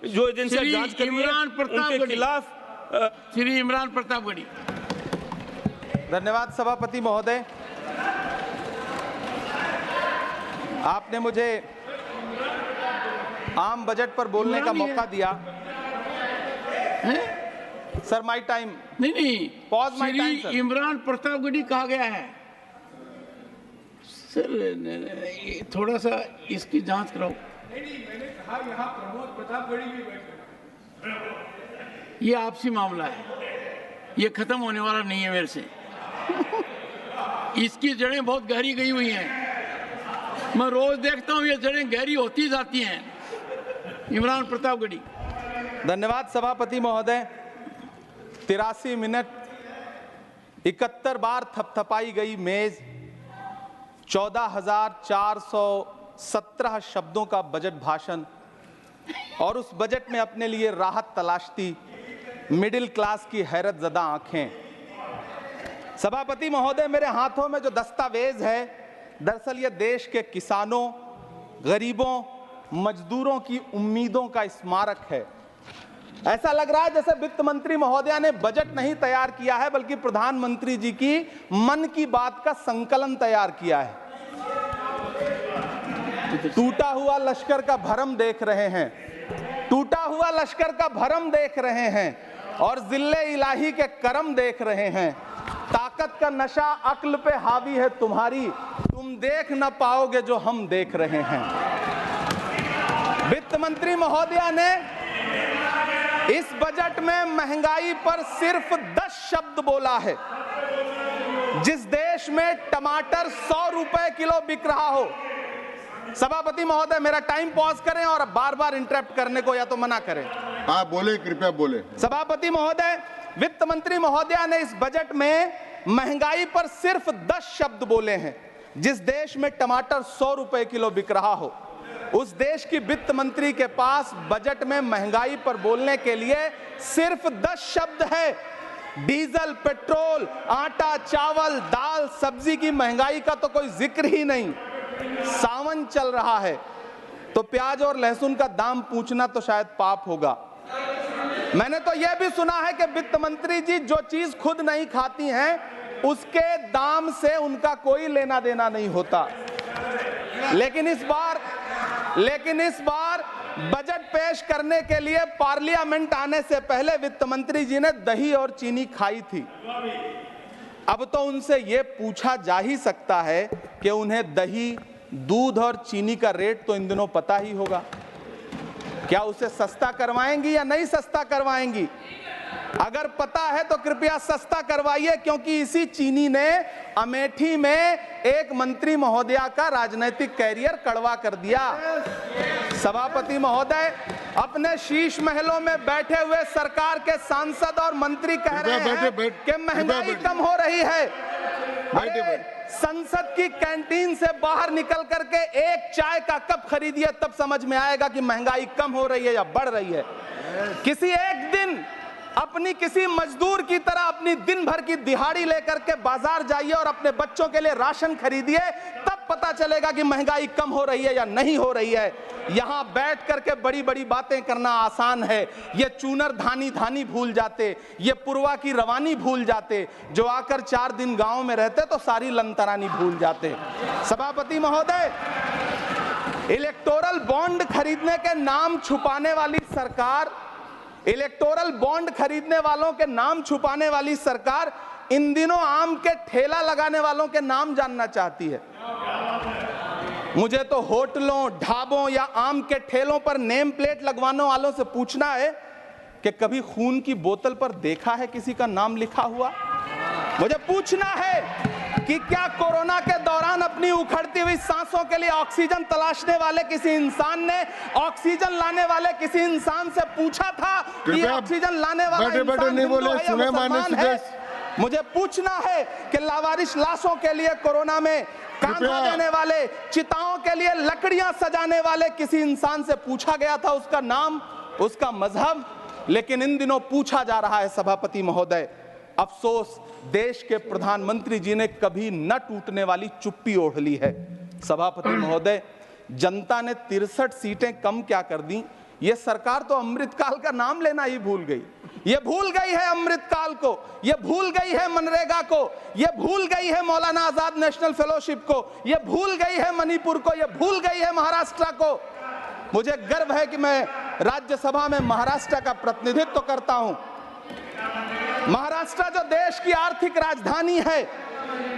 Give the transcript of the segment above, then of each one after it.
जो एजेंसियां जांच कर रही हैं उनके खिलाफ श्री इमरान प्रतापगढ़ी। धन्यवाद सभापति महोदय, आपने मुझे आम बजट पर बोलने का मौका दिया। Sir my time. नहीं, pause my time Shri Imran Pratapgarhi कहा गया है। सर थोड़ा सा इसकी जांच कराओ। मैंने कहा यहाँ प्रमोद प्रतापगढ़ी भी बैठे। ये आपसी मामला है, ये खत्म होने वाला नहीं है मेरे से। इसकी जड़ें बहुत गहरी गई हुई हैं, मैं रोज देखता हूँ ये जड़ें गहरी होती जाती हैं। इमरान प्रतापगढ़ी। धन्यवाद सभापति महोदय। 83 मिनट 71 बार थपथपाई गई मेज, 14,417 शब्दों का बजट भाषण और उस बजट में अपने लिए राहत तलाशती मिडिल क्लास की हैरत ज़दा आंखें। सभापति महोदय, मेरे हाथों में जो दस्तावेज है दरअसल ये देश के किसानों, गरीबों, मजदूरों की उम्मीदों का स्मारक है। ऐसा लग रहा है जैसे वित्त मंत्री महोदया ने बजट नहीं तैयार किया है बल्कि प्रधानमंत्री जी की मन की बात का संकलन तैयार किया है। टूटा हुआ लश्कर का भरम देख रहे हैं, टूटा हुआ लश्कर का भरम देख रहे हैं और जिल्ले इलाही के करम देख रहे हैं। ताकत का नशा अक्ल पे हावी है तुम्हारी, तुम देख ना पाओगे जो हम देख रहे हैं। वित्त मंत्री महोदया ने इस बजट में महंगाई पर सिर्फ 10 शब्द बोला है। जिस देश में टमाटर 100 रुपए किलो बिक रहा हो। सभापति महोदय, मेरा टाइम पॉज करें और बार बार इंटरप्ट करने को या तो मना करें। हाँ बोले, कृपया बोले। सभापति महोदय, वित्त मंत्री महोदया ने इस बजट में महंगाई पर सिर्फ 10 शब्द बोले हैं। जिस देश में टमाटर 100 रुपए किलो बिक रहा हो उस देश की वित्त मंत्री के पास बजट में महंगाई पर बोलने के लिए सिर्फ 10 शब्द है। डीजल, पेट्रोल, आटा, चावल, दाल, सब्जी की महंगाई का तो कोई जिक्र ही नहीं। सावन चल रहा है तो प्याज और लहसुन का दाम पूछना तो शायद पाप होगा। मैंने तो यह भी सुना है कि वित्त मंत्री जी जो चीज खुद नहीं खाती हैं उसके दाम से उनका कोई लेना देना नहीं होता। लेकिन इस बार बजट पेश करने के लिए पार्लियामेंट आने से पहले वित्त मंत्री जी ने दही और चीनी खाई थी। अब तो उनसे यह पूछा जा ही सकता है कि उन्हें दही, दूध और चीनी का रेट तो इन दिनों पता ही होगा। क्या उसे सस्ता करवाएंगी या नहीं सस्ता करवाएंगी? अगर पता है तो कृपया सस्ता करवाइए, क्योंकि इसी चीनी ने अमेठी में एक मंत्री महोदया का राजनीतिक कैरियर कड़वा कर दिया। सभापति महोदय, अपने शीश महलों में बैठे हुए सरकार के सांसद और मंत्री कह रहे हैं कि महंगाई कम हो रही है। संसद की कैंटीन से बाहर निकल करके एक चाय का कप खरीदिए, तब समझ में आएगा कि महंगाई कम हो रही है या बढ़ रही है। किसी एक दिन अपनी किसी मजदूर की तरह अपनी दिन भर की दिहाड़ी लेकर के बाजार जाइए और अपने बच्चों के लिए राशन खरीदिए, तब पता चलेगा कि महंगाई कम हो रही है या नहीं हो रही है। यहां बैठ करके बड़ी बड़ी बातें करना आसान है। ये चूनर धानी धानी भूल जाते, ये पुरवा की रवानी भूल जाते, जो आकर 4 दिन गांव में रहते तो सारी लंतरानी भूल जाते। सभापति महोदय, इलेक्टोरल बॉन्ड खरीदने के नाम छुपाने वाली सरकार, इलेक्टोरल बॉन्ड खरीदने वालों के नाम छुपाने वाली सरकार इन दिनों आम के ठेला लगाने वालों के नाम जानना चाहती है। मुझे तो होटलों, ढाबों या आम के ठेलों पर नेम प्लेट लगवाने वालों से पूछना है कि कभी खून की बोतल पर देखा है किसी का नाम लिखा हुआ? मुझे पूछना है कि क्या कोरोना के दौरान अपनी उखड़ती हुई सांसों के लिए ऑक्सीजन तलाशने वाले किसी इंसान ने ऑक्सीजन लाने वाले किसी इंसान से पूछा था कि ऑक्सीजन लाने वाला इंसान हिंदू है या मुसलमान है? मुझे पूछना है कि लावारिश लाशों के लिए कोरोना में कांधा देने वाले, चिताओं के लिए लकड़ियां सजाने वाले किसी इंसान से पूछा गया था उसका नाम, उसका मजहब? लेकिन इन दिनों पूछा जा रहा है। सभापति महोदय, अफसोस देश के प्रधानमंत्री जी ने कभी न टूटने वाली चुप्पी ओढ़ ली है। सभापति महोदय, जनता ने 63 सीटें कम क्या कर दी, ये सरकार तो अमृतकाल का नाम लेना ही भूल गई। ये भूल गई है अमृतकाल को, ये भूल गई है मनरेगा को, ये भूल गई है मौलाना आजाद नेशनल फेलोशिप को, ये भूल गई है मणिपुर को, ये भूल गई है महाराष्ट्र को। मुझे गर्व है कि मैं राज्यसभा में महाराष्ट्र का प्रतिनिधित्व करता हूं। महाराष्ट्र जो देश की आर्थिक राजधानी है,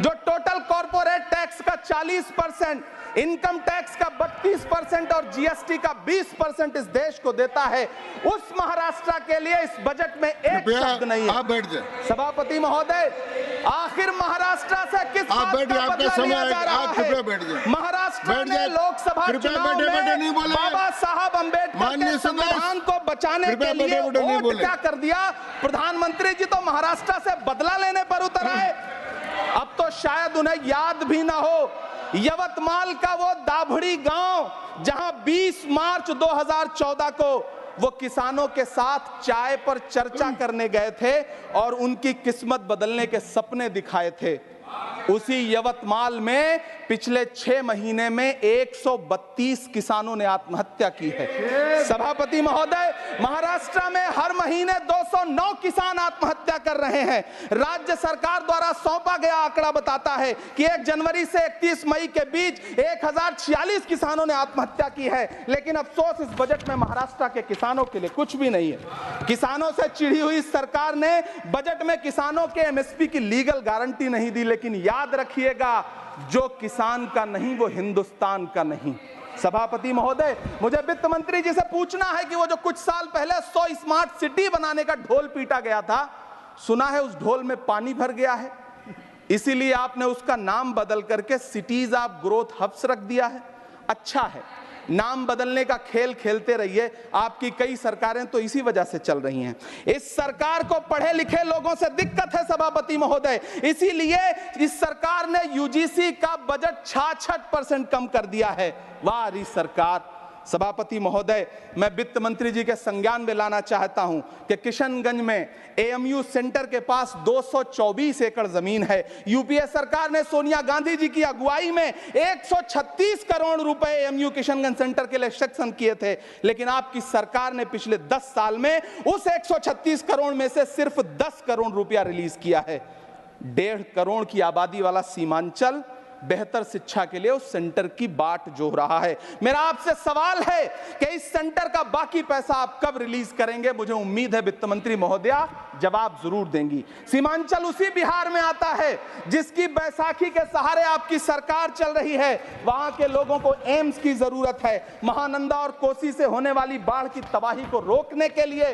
जो टोटल कॉर्पोरेट टैक्स का 40%, इनकम टैक्स का 32% और जीएसटी का 20% इस देश को देता है, उस महाराष्ट्र के लिए इस बजट में एक शब्द नहीं है। आप बैठ जाए। सभापति महोदय, आखिर महाराष्ट्र से किस बात का बदला लिया जा रहा है? महाराष्ट्र में लोकसभा चुनाव में बाबा साहब अम्बेडकर के संविधान को बचाने के लिए वोट क्या कर दिया? प्रधानमंत्री जी तो महाराष्ट्र से बदला लेने पर उतर आए। अब तो शायद उन्हें याद भी ना हो यवतमाल का वो दाभड़ी गांव जहां 20 मार्च 2014 को वो किसानों के साथ चाय पर चर्चा करने गए थे और उनकी किस्मत बदलने के सपने दिखाए थे। उसी यवतमाल में पिछले 6 महीने में 132 किसानों ने आत्महत्या की है। सभापति महोदय, महाराष्ट्र में हर महीने 209 किसान आत्महत्या कर रहे हैं। राज्य सरकार द्वारा सौंपा गया आंकड़ा बताता है कि 1 जनवरी से 31 मई के बीच 1046 किसानों ने आत्महत्या की है। लेकिन अफसोस, इस बजट में महाराष्ट्र के किसानों के लिए कुछ भी नहीं है। किसानों से चिढ़ी हुई सरकार ने बजट में किसानों के एमएसपी की लीगल गारंटी नहीं दी। लेकिन याद रखिएगा, जो किसान का नहीं वो हिंदुस्तान का नहीं। सभापति महोदय, मुझे वित्त मंत्री जी से पूछना है कि वो जो कुछ साल पहले 100 स्मार्ट सिटी बनाने का ढोल पीटा गया था, सुना है उस ढोल में पानी भर गया है, इसीलिए आपने उसका नाम बदल करके सिटीज ऑफ ग्रोथ हब्स रख दिया है। अच्छा है, नाम बदलने का खेल खेलते रहिए। आपकी कई सरकारें तो इसी वजह से चल रही हैं। इस सरकार को पढ़े लिखे लोगों से दिक्कत है सभापति महोदय, इसीलिए इस सरकार ने यूजीसी का बजट 66% कम कर दिया है। वाह री सरकार। सभापति महोदय, मैं वित्त मंत्री जी के संज्ञान में लाना चाहता हूं कि किशनगंज में एएमयू सेंटर के पास 224 एकड़ जमीन है। यूपीए सरकार ने सोनिया गांधी जी की अगुवाई में 136 करोड़ रुपए एएमयू किशनगंज सेंटर के लिए सेक्शन किए थे। लेकिन आपकी सरकार ने पिछले 10 साल में उस 136 करोड़ में से सिर्फ 10 करोड़ रुपया रिलीज किया है। 1.5 करोड़ की आबादी वाला सीमांचल बेहतर शिक्षा के लिए उस सेंटर की बाट जोह रहा है। मेरा आपसे सवाल है कि इस सेंटर का बाकी पैसा आप कब रिलीज करेंगे? मुझे उम्मीद है वित्त मंत्री महोदया जवाब जरूर देंगी। सीमांचल उसी बिहार में आता है जिसकी बैसाखी के सहारे आपकी सरकार चल रही है। वहां के लोगों को एम्स की जरूरत है। महानंदा और कोसी से होने वाली बाढ़ की तबाही को रोकने के लिए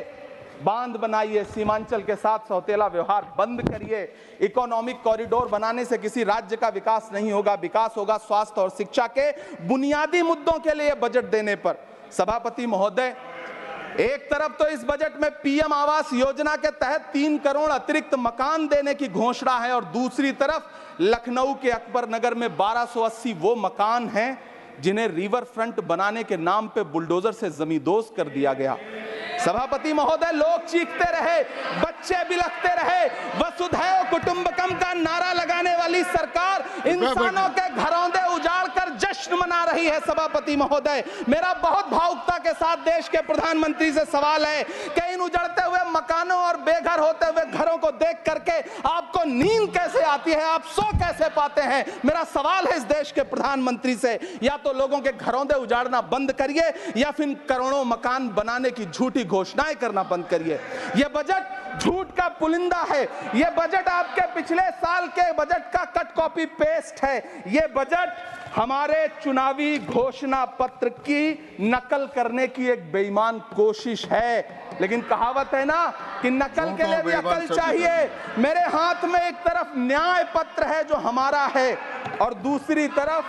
बांध बनाइए, सीमांचल के साथ सौतेला व्यवहार बंद करिए। इकोनॉमिक कॉरिडोर बनाने से किसी राज्य का विकास नहीं होगा, विकास होगा स्वास्थ्य और शिक्षा के बुनियादी मुद्दों के लिए बजट देने पर। सभापति महोदय, एक तरफ तो इस बजट में पीएम आवास योजना के तहत 3 करोड़ अतिरिक्त मकान देने की घोषणा है और दूसरी तरफ लखनऊ के अकबर नगर में 1280 वो मकान हैं जिन्हें रिवर फ्रंट बनाने के नाम पे बुलडोजर से जमींदोज कर दिया गया। सभापति महोदय, लोग चीखते रहे, बच्चे बिलखते रहे, वसुधैव कुटुंबकम का नारा लगाने वाली सरकार इंसानों के घरौंदे उजाड़ कर जश्न मना रही है। सभापति महोदय, मेरा बहुत भावुकता के साथ देश के प्रधानमंत्री से सवाल है कि इन उजड़ते हुए मकानों और बेघर होते हुए घरों को देख करके आपको नींद कैसे आती है, आप सो कैसे पाते हैं? मेरा सवाल है इस देश के प्रधानमंत्री से, या तो लोगों के घरौंदे उजाड़ना बंद करिए या फिर करोड़ों मकान बनाने की झूठी घोषणाएं करना बंद करिए। यह बजट झूठ का पुलिंदा है। यह बजट आपके पिछले साल के बजट का कट कॉपी पेस्ट है। यह बजट हमारे चुनावी घोषणा पत्र की नकल करने की एक बेईमान कोशिश है। लेकिन कहावत है ना कि नकल के लिए भी अकल चाहिए। मेरे हाथ में एक तरफ न्याय पत्र है जो हमारा है और दूसरी तरफ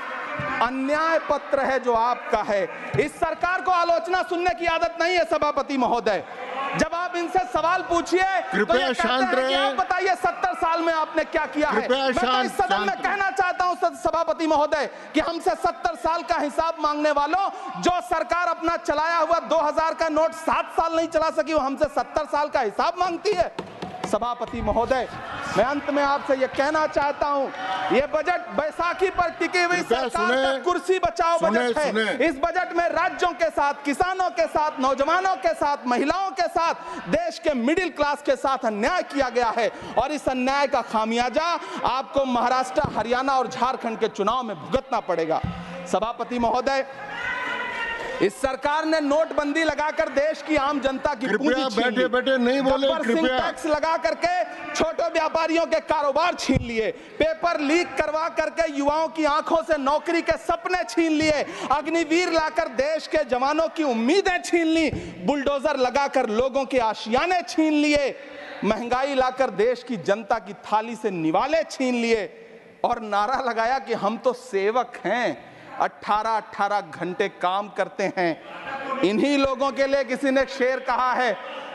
अन्याय पत्र है जो आपका है। इस सरकार को आलोचना सुनने की आदत नहीं है सभापति महोदय। जब आप इनसे सवाल पूछिए तो ये कहते हैं कि आप बताइए 70 साल में आपने क्या किया है। मैं तो इस सदन में कहना चाहता हूं सभापति महोदय कि हमसे 70 साल का हिसाब मांगने वालों, जो सरकार अपना चलाया हुआ 2000 का नोट 7 साल नहीं चला सकी, वो हमसे 70 साल का हिसाब मांगती है। सभापति महोदय, मैं अंत में आपसे यह कहना चाहता हूं, यह बजट बैसाखी पर टिकी हुई सरकार का कुर्सी बचाओ बजट है। इस बजट में राज्यों के साथ, किसानों के साथ, नौजवानों के साथ, महिलाओं के साथ, देश के मिडिल क्लास के साथ अन्याय किया गया है और इस अन्याय का खामियाजा आपको महाराष्ट्र, हरियाणा और झारखंड के चुनाव में भुगतना पड़ेगा। सभापति महोदय, इस सरकार ने नोटबंदी लगाकर देश की आम जनता की पूंजी छीन ली। बैठे नहीं बोले, कृपया टैक्स लगा करके छोटे व्यापारियों के कारोबार छीन लिए, पेपर लीक करवा करके युवाओं की आंखों से नौकरी के सपने छीन लिए, अग्निवीर लाकर देश के जवानों की उम्मीदें छीन ली, बुलडोजर लगाकर लोगों के आशियाने छीन लिए, महंगाई लाकर देश की जनता की थाली से निवाले छीन लिए और नारा लगाया कि हम तो सेवक हैं, 18-18 घंटे काम करते हैं। इन्हीं लोगों के लिए किसी ने शेर कहा है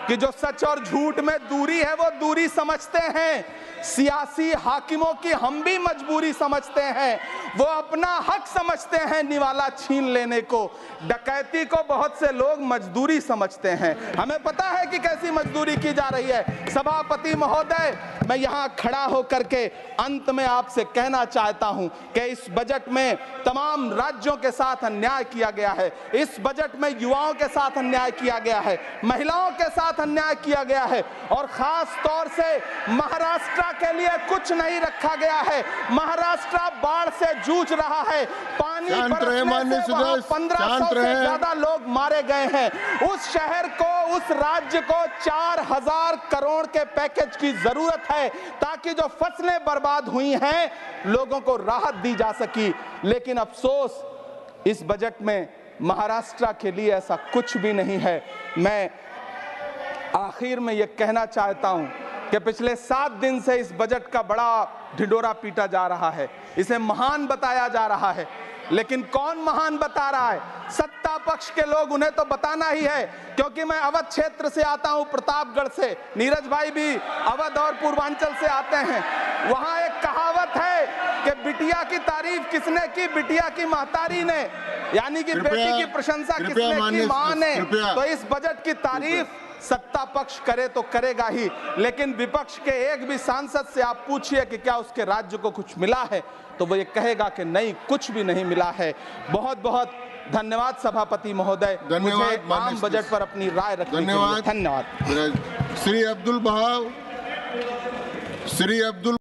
कि जो सच और झूठ में दूरी है वो दूरी समझते हैं, सियासी हाकिमों की हम भी मजबूरी समझते हैं, वो अपना हक समझते हैं निवाला छीन लेने को, डकैती को बहुत से लोग मजदूरी समझते हैं। हमें पता है कि कैसी मजदूरी की जा रही है। सभापति महोदय, मैं यहाँ खड़ा होकर के अंत में आपसे कहना चाहता हूँ कि इस बजट में तमाम राज्यों के साथ अन्याय किया गया है, इस बजट में युवाओं के साथ अन्याय किया गया है, महिलाओं के साथ अन्याय किया गया है और खास तौर से महाराष्ट्र के लिए कुछ नहीं रखा गया है। महाराष्ट्र बाढ़ से जूझ रहा है, पानी बरसने से वहां 1500 से ज्यादा लोग मारे गए हैं। उस शहर को, उस राज्य को 4000 करोड़ के पैकेज की जरूरत है ताकि जो फसलें बर्बाद हुई हैं लोगों को राहत दी जा सकी। लेकिन अफसोस, इस बजट में महाराष्ट्र के लिए ऐसा कुछ भी नहीं है। मैं आखिर में यह कहना चाहता हूं कि पिछले 7 दिन से इस बजट का बड़ा ढिंढोरा पीटा जा रहा है, इसे महान बताया जा रहा है, लेकिन कौन महान बता रहा है? सत्ता पक्ष के लोग, उन्हें तो बताना ही है, क्योंकि मैं अवध क्षेत्र से आता हूं, प्रतापगढ़ से, नीरज भाई भी अवध और पूर्वांचल से आते हैं। वहां एक कहावत है कि बिटिया की तारीफ किसने की? बिटिया की महतारी ने, यानी कि बेटी की प्रशंसा किसने की? मां ने। तो इस बजट की तारीफ सत्ता पक्ष करे तो करेगा ही, लेकिन विपक्ष के एक भी सांसद से आप पूछिए कि क्या उसके राज्य को कुछ मिला है, तो वो ये कहेगा कि नहीं, कुछ भी नहीं मिला है। बहुत बहुत धन्यवाद सभापति महोदय, मुझे आम बजट पर अपनी राय रखने के लिए धन्यवाद। श्री अब्दुल बहाव, श्री अब्दुल